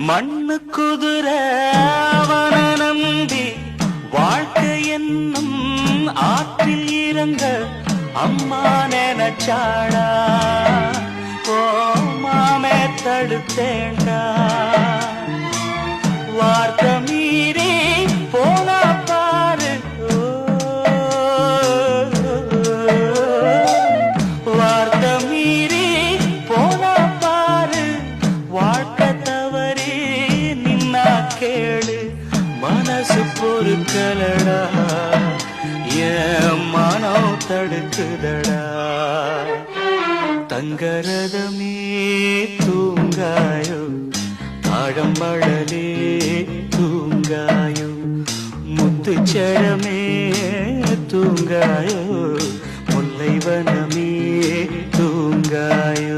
மண்ணு குதிர அவன நம்பி வாழ்க்கை என்னும் ஆற்றில் இறங்க அம்மா நினைச்சாடா ஓ மாமே தடுத்தேண்டா வார்த்தை மீறி போனா பாரு வார்த்தை மீறி போனா பாரு வாழ்க்கை தவறி நின்னா கேளு மனசு பொறுக்கலடா என் மனம் தடுக்குதடா தங்கரதமே தூங்காயோ தாழம்பழலே தூங்காயோ முத்துச்சரமே தூங்காயோ முல்லைவனமே தூங்காயோ